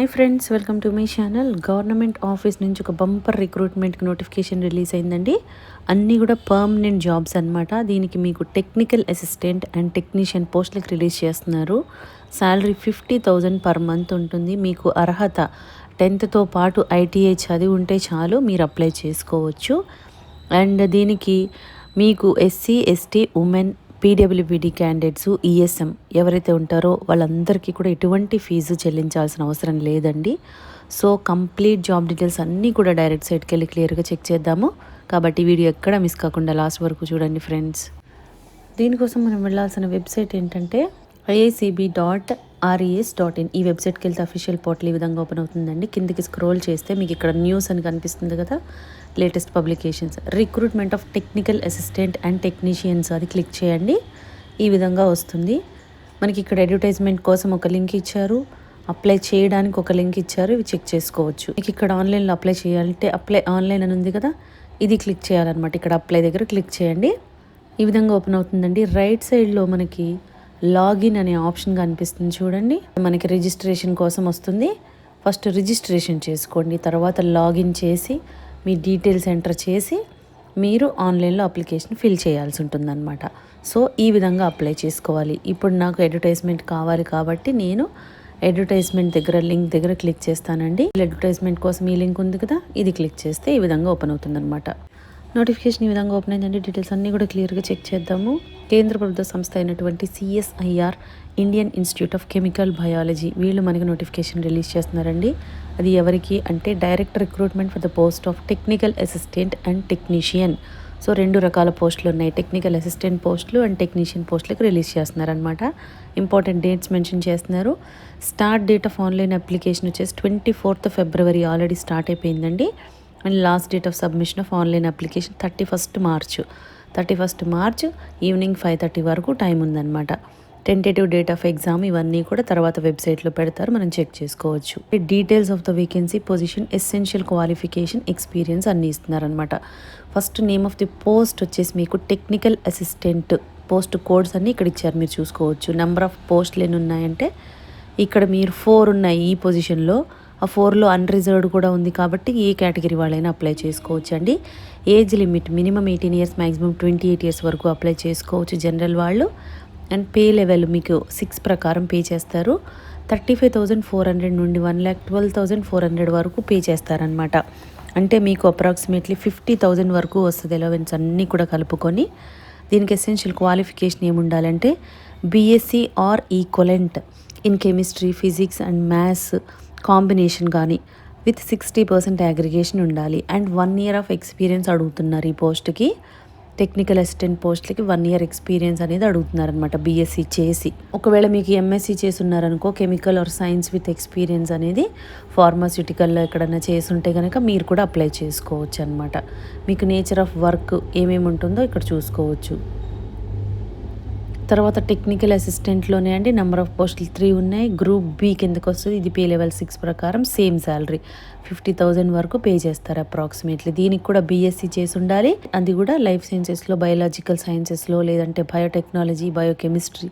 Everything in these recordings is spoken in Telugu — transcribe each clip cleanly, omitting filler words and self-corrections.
Hi friends, welcome to my channel. Government office నుంచి ఒక బంపర్ రిక్రూట్మెంట్కి నోటిఫికేషన్ రిలీజ్ అయిందండి. అన్నీ కూడా పర్మనెంట్ జాబ్స్ అనమాట. దీనికి మీకు టెక్నికల్ అసిస్టెంట్ అండ్ టెక్నీషియన్ పోస్టులకు రిలీజ్ చేస్తున్నారు. శాలరీ 50,000 పర్ మంత్ ఉంటుంది. మీకు అర్హత 10th పాటు ఐటీఐ చదివి ఉంటే చాలు, మీరు అప్లై చేసుకోవచ్చు. అండ్ దీనికి మీకు SC, ST, women, PWBD candidates, ESM ఎవరైతే ఉంటారో వాళ్ళందరికీ కూడా ఎటువంటి ఫీజు చెల్లించాల్సిన అవసరం లేదండి. సో కంప్లీట్ జాబ్ డీటెయిల్స్ అన్నీ కూడా డైరెక్ట్ సైట్కి వెళ్ళి క్లియర్గా చెక్ చేద్దాము. కాబట్టి వీడియో ఎక్కడ మిస్ కాకుండా లాస్ట్ వరకు చూడండి ఫ్రెండ్స్. దీనికోసం మనం వెళ్ళాల్సిన వెబ్సైట్ ఏంటంటే iacb.res.in. ఈ వెబ్సైట్కి వెళ్తే అఫీషియల్ పోర్టల్ ఈ విధంగా ఓపెన్ అవుతుందండి. కిందికి స్క్రోల్ చేస్తే మీకు ఇక్కడ న్యూస్ అని కనిపిస్తుంది కదా, latest publications, recruitment of technical assistant and technicians, అది క్లిక్ చేయండి. ఈ విధంగా వస్తుంది. మనకి ఇక్కడ అడ్వర్టైజ్మెంట్ కోసం ఒక లింక్ ఇచ్చారు, అప్లై చేయడానికి ఒక లింక్ ఇచ్చారు. ఇవి చెక్ చేసుకోవచ్చు. మీకు ఇక్కడ ఆన్లైన్లో అప్లై చేయాలంటే అప్లై ఆన్లైన్ అని ఉంది కదా, ఇది క్లిక్ చేయాలన్నమాట. ఇక్కడ అప్లై దగ్గర క్లిక్ చేయండి. ఈ విధంగా ఓపెన్ అవుతుందండి. రైట్ సైడ్లో మనకి లాగిన్ అనే ఆప్షన్ కనిపిస్తుంది చూడండి. మనకి రిజిస్ట్రేషన్ కోసం వస్తుంది. ఫస్ట్ రిజిస్ట్రేషన్ చేసుకోండి, తర్వాత లాగిన్ చేసి మీ డీటెయిల్స్ ఎంటర్ చేసి మీరు ఆన్లైన్లో అప్లికేషన్ ఫిల్ చేయాల్సి ఉంటుందన్నమాట. సో ఈ విధంగా అప్లై చేసుకోవాలి. ఇప్పుడు నాకు అడ్వర్టైజ్మెంట్ కావాలి కాబట్టి నేను అడ్వర్టైజ్మెంట్ దగ్గర లింక్ దగ్గర క్లిక్ చేస్తానండి. అడ్వర్టైజ్మెంట్ కోసం ఈ లింక్ ఉంది కదా, ఇది క్లిక్ చేస్తే ఈ విధంగా ఓపెన్ అవుతుందన్నమాట. నోటిఫికేషన్ ఈ విధంగా ఓపెన్ అయిందండి. డీటెయిల్స్ అన్నీ కూడా క్లియర్గా చెక్ చేద్దాము. కేంద్ర ప్రభుత్వ సంస్థ అయినటువంటి CSIR, Indian institute of chemical biology, వీళ్ళు మనకి నోటిఫికేషన్ రిలీజ్ చేస్తున్నారండి. అది ఎవరికి అంటే direct recruitment for the post of technical assistant and technician. So 2 రకాల పోస్టులు ఉన్నాయి, టెక్నికల్ అసిస్టెంట్ పోస్టులు అండ్ టెక్నీషియన్ పోస్టులకు రిలీజ్ చేస్తున్నారనమాట. ఇంపార్టెంట్ డేట్స్ మెన్షన్ చేస్తున్నారు. Start date of online application వచ్చేసి 24th February ఆల్రెడీ స్టార్ట్ అయిపోయిందండి. And last date of submission of online application 31st March evening 5:30 వరకు టైం ఉందన్నమాట. టెంటేటివ్ డేట్ ఆఫ్ ఎగ్జామ్ ఇవన్నీ కూడా తర్వాత వెబ్సైట్లో పెడతారు, మనం చెక్ చేసుకోవచ్చు. Details of the vacancy, position, essential qualification, experience అన్నీ ఇస్తున్నారనమాట. First name of the post వచ్చేసి మీకు టెక్నికల్ అసిస్టెంట్ పోస్ట్ కోడ్స్ అన్నీ ఇక్కడ ఇచ్చారు, మీరు చూసుకోవచ్చు. నెంబర్ ఆఫ్ పోస్టులు ఎన్ని ఉన్నాయంటే ఇక్కడ మీరు 4 ఉన్నాయి ఈ పొజిషన్లో. ఆ 4లో అన్రిజర్వ్డ్ కూడా ఉంది కాబట్టి ఏ కేటగిరీ వాళ్ళైనా అప్లై చేసుకోవచ్చు అండి. Age limit minimum 18 years, maximum 28 years వరకు అప్లై చేసుకోవచ్చు జనరల్ వాళ్ళు. అండ్ పే లెవెల్ మీకు 6 ప్రకారం పే చేస్తారు. 35,400 నుండి 1,12,400 వరకు పే చేస్తారనమాట. అంటే మీకు అప్రాక్సిమేట్లీ 50,000 వరకు వస్తుంది అలవెన్స్ అన్నీ కూడా కలుపుకొని. దీనికి ఎసెన్షియల్ క్వాలిఫికేషన్ ఏముండాలంటే BSc or equivalent in chemistry, physics and maths combination కానీ విత్ 60% అగ్రిగేషన్ ఉండాలి. అండ్ 1 year ఆఫ్ ఎక్స్పీరియన్స్ అడుగుతున్నారు ఈ పోస్ట్కి. టెక్నికల్ అసిస్టెంట్ పోస్ట్లకి 1 year ఎక్స్పీరియన్స్ అనేది అడుగుతున్నారనమాట BSc చేసి. ఒకవేళ మీకు MSc చేసి ఉన్నారనుకో, chemical or science with experience అనేది ఫార్మాస్యూటికల్లో ఎక్కడైనా చేసి ఉంటే కనుక మీరు కూడా అప్లై చేసుకోవచ్చు అనమాట. మీకు నేచర్ ఆఫ్ వర్క్ ఏమేమి ఉంటుందో ఇక్కడ చూసుకోవచ్చు. తర్వాత టెక్నికల్ అసిస్టెంట్లోనే అండి నెంబర్ ఆఫ్ పోస్టులు 3 ఉన్నాయి. గ్రూప్ B కిందకు వస్తుంది. ఇది పే లెవెల్ 6 ప్రకారం సేమ్ శాలరీ 50,000 వరకు పే చేస్తారు అప్రాక్సిమేట్లీ. దీనికి కూడా BSc చేసి ఉండాలి. అది కూడా లైఫ్ సైన్సెస్లో, బయాలజికల్ సైన్సెస్లో, లేదంటే biotechnology, biochemistry,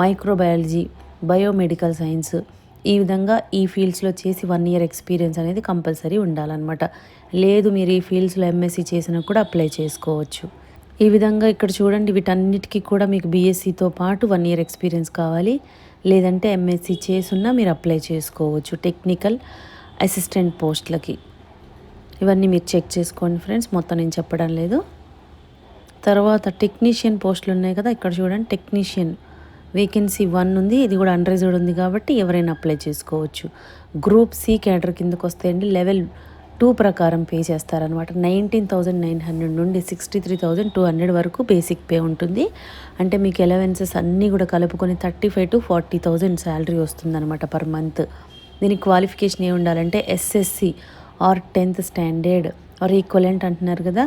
microbiology, biomedical science, ఈ విధంగా ఈ ఫీల్డ్స్లో చేసి 1 year ఎక్స్పీరియన్స్ అనేది కంపల్సరీ ఉండాలన్నమాట. లేదు మీరు ఈ ఫీల్డ్స్లో MSc చేసినా కూడా అప్లై చేసుకోవచ్చు. ఈ విధంగా ఇక్కడ చూడండి, వీటన్నిటికీ కూడా మీకు BScతో పాటు 1 year ఎక్స్పీరియన్స్ కావాలి, లేదంటే MSc చేసున్నా మీరు అప్లై చేసుకోవచ్చు టెక్నికల్ అసిస్టెంట్ పోస్టులకి. ఇవన్నీ మీరు చెక్ చేసుకోండి ఫ్రెండ్స్, మొత్తం నేను చెప్పడం లేదు. తర్వాత టెక్నీషియన్ పోస్టులు ఉన్నాయి కదా, ఇక్కడ చూడండి టెక్నీషియన్ వేకెన్సీ 1 ఉంది. ఇది కూడా అన్రిజర్వ్డ్ ఉంది కాబట్టి ఎవరైనా అప్లై చేసుకోవచ్చు. గ్రూప్ C క్యాడర్ కిందకు వస్తాయండి. లెవెల్ 2 ప్రకారం పే చేస్తారనమాట. 19,900 నుండి 63,200 వరకు బేసిక్ పే ఉంటుంది. అంటే మీకు అలవెన్సెస్ అన్నీ కూడా కలుపుకొని 35,000 to 40,000 శాలరీ వస్తుందన్నమాట పర్ మంత్. దీనికి క్వాలిఫికేషన్ ఏ ఉండాలంటే SSC or 10th standard or equivalent అంటున్నారు కదా,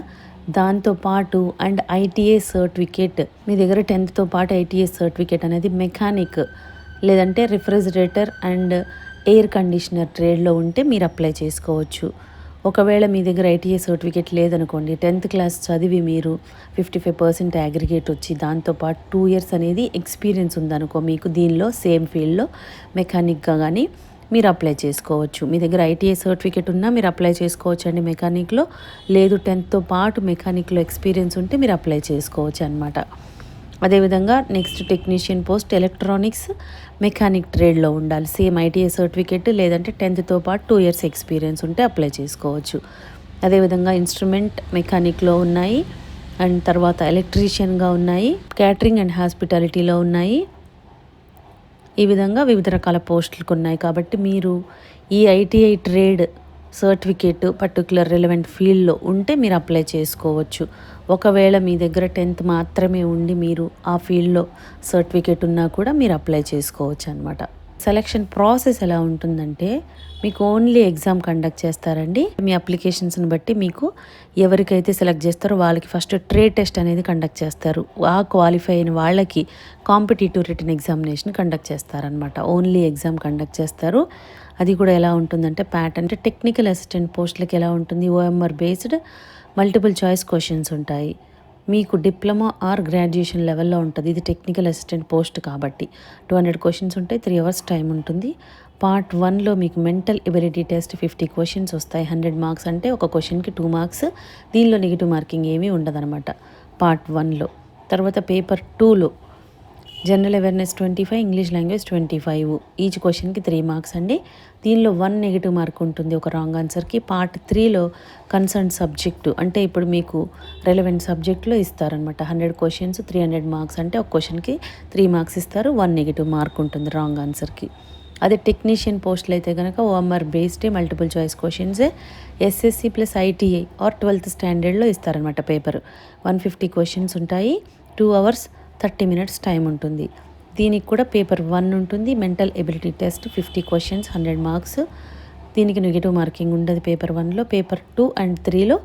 దాంతోపాటు అండ్ ITA సర్టిఫికేట్. మీ దగ్గర 10th పాటు ITA సర్టిఫికేట్ అనేది మెకానిక్ లేదంటే రిఫ్రిజిరేటర్ అండ్ ఎయిర్ కండిషనర్ ట్రేడ్లో ఉంటే మీరు అప్లై చేసుకోవచ్చు. ఒకవేళ మీ దగ్గర ITA సర్టిఫికేట్ లేదనుకోండి, 10th క్లాస్ చదివి మీరు 55% అగ్రిగేట్ వచ్చి దాంతోపాటు 2 years అనేది ఎక్స్పీరియన్స్ ఉందనుకో మీకు దీనిలో సేమ్ ఫీల్డ్లో మెకానిక్గా కానీ మీరు అప్లై చేసుకోవచ్చు. మీ దగ్గర ఐటీఐ సర్టిఫికేట్ ఉన్నా మీరు అప్లై చేసుకోవచ్చు అండి మెకానిక్లో. లేదు 10థ్తో పాటు మెకానిక్లో ఎక్స్పీరియన్స్ ఉంటే మీరు అప్లై చేసుకోవచ్చు అనమాట. అదేవిధంగా next technician post electronics mechanic ట్రేడ్లో ఉండాలి. సేమ్ ఐటీఐ సర్టిఫికేట్ లేదంటే 10థ్తో పాటు 2 years ఎక్స్పీరియన్స్ ఉంటే అప్లై చేసుకోవచ్చు. అదేవిధంగా ఇన్స్ట్రుమెంట్ మెకానిక్లో ఉన్నాయి, అండ్ తర్వాత ఎలక్ట్రీషియన్గా ఉన్నాయి, క్యాటరింగ్ అండ్ హాస్పిటాలిటీలో ఉన్నాయి. ఈ విధంగా వివిధ రకాల పోస్టులకు ఉన్నాయి. కాబట్టి మీరు ఈ ITI trade certificate particular relevant ఫీల్డ్లో ఉంటే మీరు అప్లై చేసుకోవచ్చు. ఒకవేళ మీ దగ్గర 10th మాత్రమే ఉండి మీరు ఆ ఫీల్డ్లో సర్టిఫికేట్ ఉన్నా కూడా మీరు అప్లై చేసుకోవచ్చు అనమాట. సెలక్షన్ ప్రాసెస్ ఎలా ఉంటుందంటే మీకు ఓన్లీ ఎగ్జామ్ కండక్ట్ చేస్తారండి. మీ అప్లికేషన్స్ని బట్టి మీకు ఎవరికైతే సెలెక్ట్ చేస్తారో వాళ్ళకి ఫస్ట్ ట్రేడ్ టెస్ట్ అనేది కండక్ట్ చేస్తారు. ఆ క్వాలిఫై అయిన వాళ్ళకి కాంపిటేటివ్ రిటన్ ఎగ్జామినేషన్ కండక్ట్ చేస్తారనమాట. ఓన్లీ ఎగ్జామ్ కండక్ట్ చేస్తారు. అది కూడా ఎలా ఉంటుందంటే ప్యాటర్న్ టెక్నికల్ అసిస్టెంట్ పోస్టులకి ఎలా ఉంటుంది, OMR based multiple choice questions ఉంటాయి. మీకు డిప్లొమా ఆర్ గ్రాడ్యుయేషన్ లెవెల్లో ఉంటుంది. ఇది టెక్నికల్ అసిస్టెంట్ పోస్ట్ కాబట్టి 200 క్వశ్చన్స్ ఉంటాయి. 3 hours టైం ఉంటుంది. పార్ట్ 1లో మీకు మెంటల్ ఎబిలిటీ టెస్ట్ 50 క్వశ్చన్స్ వస్తాయి. 100 మార్క్స్ అంటే ఒక క్వశ్చన్కి 2 marks. దీనిలో నెగిటివ్ మార్కింగ్ ఏమీ ఉండదన్నమాట పార్ట్ 1లో. తర్వాత పేపర్ 2లో general awareness 25, English language 25. Each క్వశ్చన్కి 3 marks అండి. దీనిలో 1 నెగిటివ్ మార్క్ ఉంటుంది ఒక రాంగ్ ఆన్సర్కి. పార్ట్ 3లో కన్సర్న్ సబ్జెక్టు అంటే ఇప్పుడు మీకు రెలవెంట్ సబ్జెక్ట్లో ఇస్తారనమాట. 100 questions 300 marks అంటే ఒక క్వశ్చన్కి 3 marks ఇస్తారు. 1 నెగిటివ్ మార్క్ ఉంటుంది రాంగ్ ఆన్సర్కి. అదే టెక్నీషియన్ పోస్టులు అయితే కనుక ఓఎంఆర్ బేస్డ్ మల్టిపుల్ చాయిస్ క్వశ్చన్సే. SSC plus ITI or 12th standardలో ఇస్తారనమాట పేపర్. 150 questions ఉంటాయి. 2 hours 30 minutes టైం ఉంటుంది. దీనికి కూడా పేపర్ 1 ఉంటుంది. Mental ability test 50 questions 100 marks. దీనికి నెగిటివ్ మార్కింగ్ ఉండదు పేపర్ 1లో. పేపర్ 2 and 3లో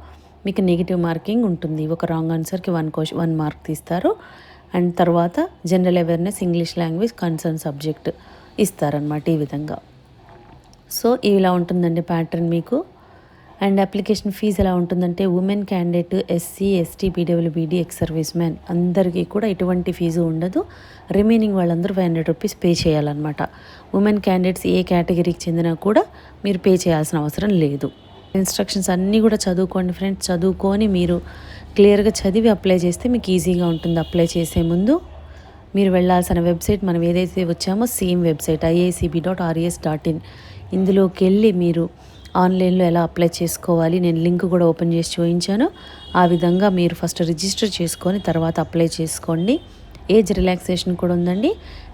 మీకు నెగిటివ్ మార్కింగ్ ఉంటుంది. ఒక రాంగ్ ఆన్సర్కి 1 mark తీస్తారు. అండ్ తర్వాత general awareness, English language, concern subject ఇస్తారనమాట ఈ విధంగా. సో ఇలా ఉంటుందండి ప్యాటర్న్ మీకు. అండ్ అప్లికేషన్ ఫీజు ఎలా ఉంటుందంటే women candidate, SC, ST, PWBD, ex service man అందరికీ కూడా ఎటువంటి ఫీజు ఉండదు. రిమైనింగ్ వాళ్ళందరూ 500 rupees పే చేయాలన్నమాట. ఉమెన్ క్యాండిడేట్స్ ఏ కేటగిరీకి చెందినా కూడా మీరు పే చేయాల్సిన అవసరం లేదు. ఇన్స్ట్రక్షన్స్ అన్నీ కూడా చదువుకోండి ఫ్రెండ్స్. చదువుకొని మీరు క్లియర్గా చదివి అప్లై చేస్తే మీకు ఈజీగా ఉంటుంది. అప్లై చేసే ముందు మీరు వెళ్ళాల్సిన వెబ్సైట్ మనం ఏదైతే వచ్చామో సేమ్ వెబ్సైట్ iacb.res.in. ఇందులోకి వెళ్ళి మీరు ఆన్లైన్లో ఎలా అప్లై చేసుకోవాలి నేను లింక్ కూడా ఓపెన్ చేసి చూపించాను. ఆ విధంగా మీరు ఫస్ట్ రిజిస్టర్ చేసుకొని తర్వాత అప్లై చేసుకోండి. ఏజ్ రిలాక్సేషన్ కూడా ఉందండి.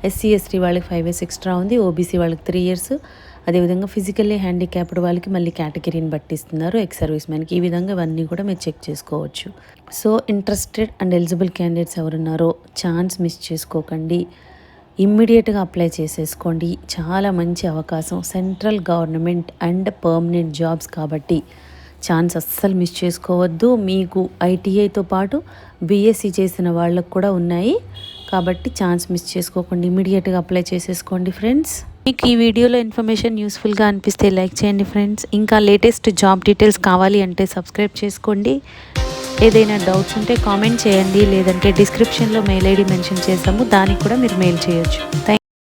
ఎస్సీ ఎస్టీ వాళ్ళకి 5 years ఎక్స్ట్రా ఉంది. ఓబీసీ వాళ్ళకి 3 years. అదేవిధంగా ఫిజికల్లీ హ్యాండిక్యాప్డ్ వాళ్ళకి మళ్ళీ కేటగిరీని బట్టి ఇస్తున్నారు. ఎక్స్ సర్వీస్ మ్యాన్కి. ఈ విధంగా ఇవన్నీ కూడా మీరు చెక్ చేసుకోవచ్చు. So interested and eligible candidates ఎవరున్నారో ఛాన్స్ మిస్ చేసుకోకండి. ఇమ్మీడియట్గా అప్లై చేసేసుకోండి. చాలా మంచి అవకాశం. Central government and permanent jobs కాబట్టి ఛాన్స్ అస్సలు మిస్ చేసుకోవద్దు. మీకు ఐటీఐతో పాటు బీఎస్సీ చేసిన వాళ్ళకు కూడా ఉన్నాయి కాబట్టి ఛాన్స్ మిస్ చేసుకోకండి. ఇమ్మీడియట్గా అప్లై చేసేసుకోండి ఫ్రెండ్స్. మీకు ఈ వీడియోలో ఇన్ఫర్మేషన్ యూస్ఫుల్గా అనిపిస్తే లైక్ చేయండి ఫ్రెండ్స్. ఇంకా లేటెస్ట్ జాబ్ డీటెయిల్స్ కావాలి అంటే సబ్స్క్రైబ్ చేసుకోండి. ఏదైనా డౌట్స్ ఉంటే కామెంట్ చేయండి, లేదంటే డిస్క్రిప్షన్లో మెయిల్ ఐడి మెన్షన్ చేసాము, దానికి కూడా మీరు మెయిల్ చేయొచ్చు.